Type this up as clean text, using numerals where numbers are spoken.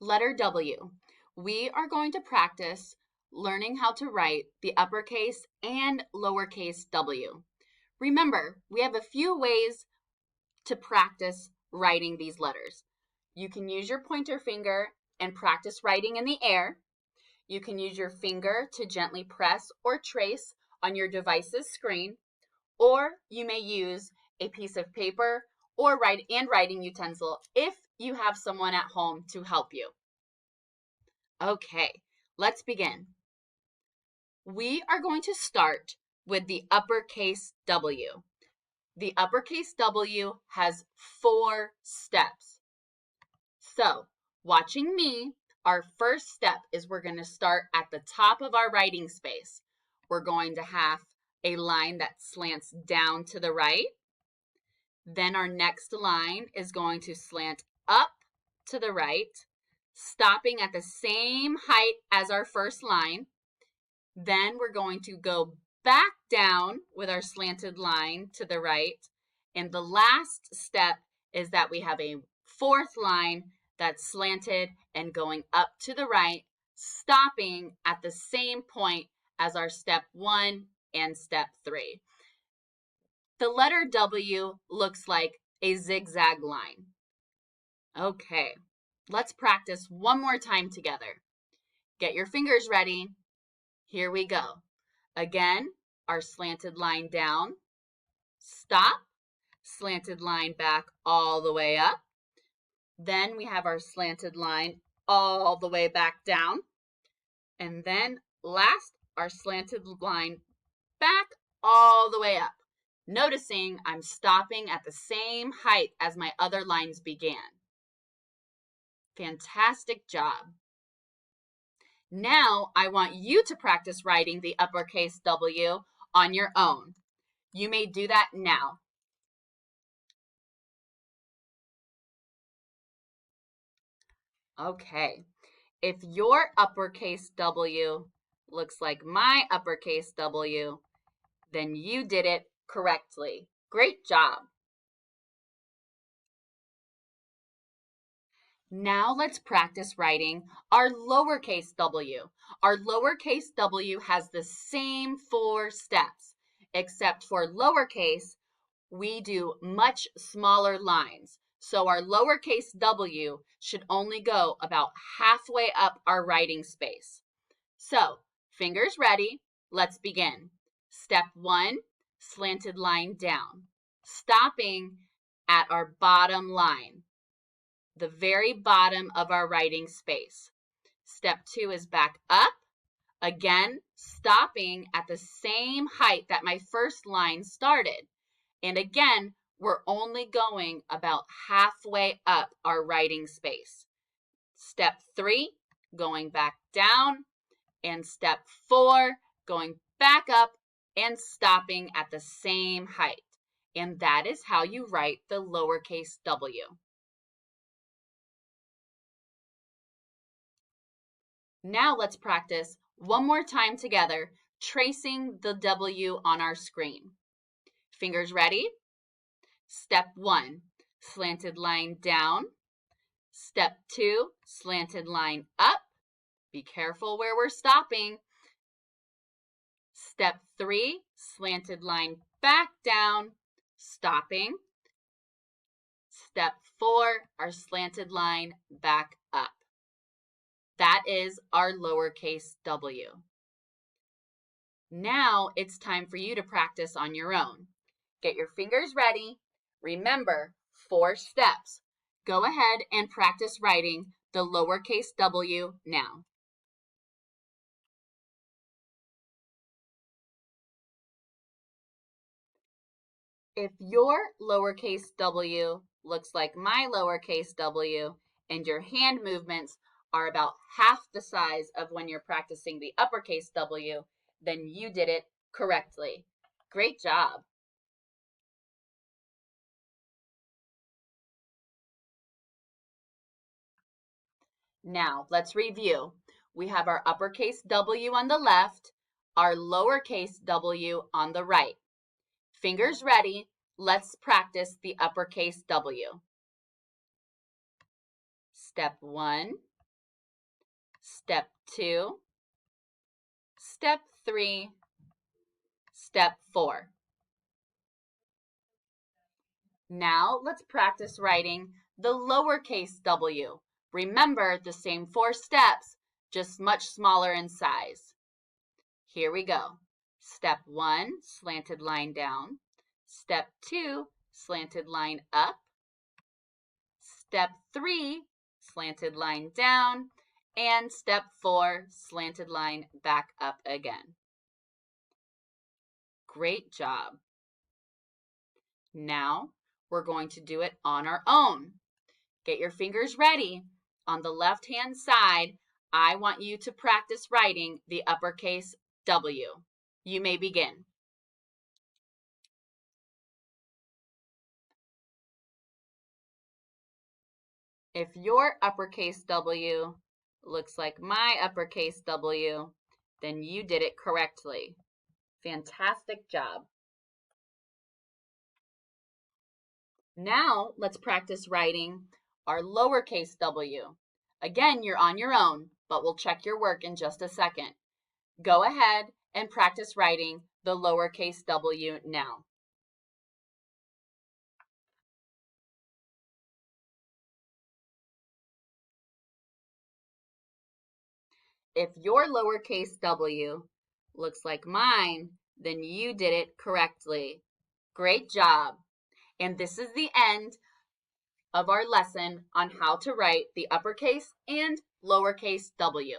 Letter W. We are going to practice learning how to write the uppercase and lowercase w. Remember, we have a few ways to practice writing these letters. You can use your pointer finger and practice writing in the air. You can use your finger to gently press or trace on your device's screen, or you may use a piece of paper or writing utensil if you have someone at home to help you. Okay, let's begin. We are going to start with the uppercase W. The uppercase W has 4 steps. So, watching me, our first step is we're going to start at the top of our writing space. We're going to have a line that slants down to the right. Then our next line is going to slant up to the right, stopping at the same height as our first line. Then we're going to go back down with our slanted line to the right. And the last step is that we have a 4th line that's slanted and going up to the right, stopping at the same point as our step 1 and step 3. The letter W looks like a zigzag line. Okay, let's practice one more time together. Get your fingers ready. Here we go. Again, our slanted line down, stop, slanted line back all the way up. Then we have our slanted line all the way back down. And then last, our slanted line back all the way up. Noticing I'm stopping at the same height as my other lines began. Fantastic job. Now I want you to practice writing the uppercase W on your own. You may do that now. Okay, if your uppercase W looks like my uppercase W, then you did it correctly. Great job. Now let's practice writing our lowercase w. Our lowercase w has the same 4 steps, except for lowercase, we do much smaller lines. So our lowercase w should only go about halfway up our writing space. So, fingers ready, let's begin. Step 1, slanted line down, stopping at our bottom line, the very bottom of our writing space. Step 2 is back up, again, stopping at the same height that my first line started. And again, we're only going about halfway up our writing space. Step 3, going back down, and step 4, going back up and stopping at the same height. And that is how you write the lowercase w. Now let's practice one more time together, tracing the W on our screen. Fingers ready? Step 1, slanted line down. Step 2, slanted line up. Be careful where we're stopping. Step 3, slanted line back down, stopping. Step 4, our slanted line back up. That is our lowercase w. Now it's time for you to practice on your own. Get your fingers ready. Remember, 4 steps. Go ahead and practice writing the lowercase w now. If your lowercase w looks like my lowercase w and your hand movements are about half the size of when you're practicing the uppercase w, then you did it correctly. Great job. Now, let's review. We have our uppercase W on the left, our lowercase w on the right. Fingers ready. Let's practice the uppercase W. Step 1, Step 2, Step 3, Step 4. Now let's practice writing the lowercase w. Remember the same 4 steps, just much smaller in size. Here we go. Step 1, slanted line down. Step 2, slanted line up. Step 3, slanted line down. And step 4, slanted line back up again. Great job. Now we're going to do it on our own. Get your fingers ready. On the left-hand side, I want you to practice writing the uppercase W. You may begin. If your uppercase W looks like my uppercase W, then you did it correctly. Fantastic job. Now let's practice writing our lowercase w. Again, you're on your own, but we'll check your work in just a second. Go ahead and practice writing the lowercase w now. If your lowercase w looks like mine, then you did it correctly. Great job. And this is the end of our lesson on how to write the uppercase and lowercase w.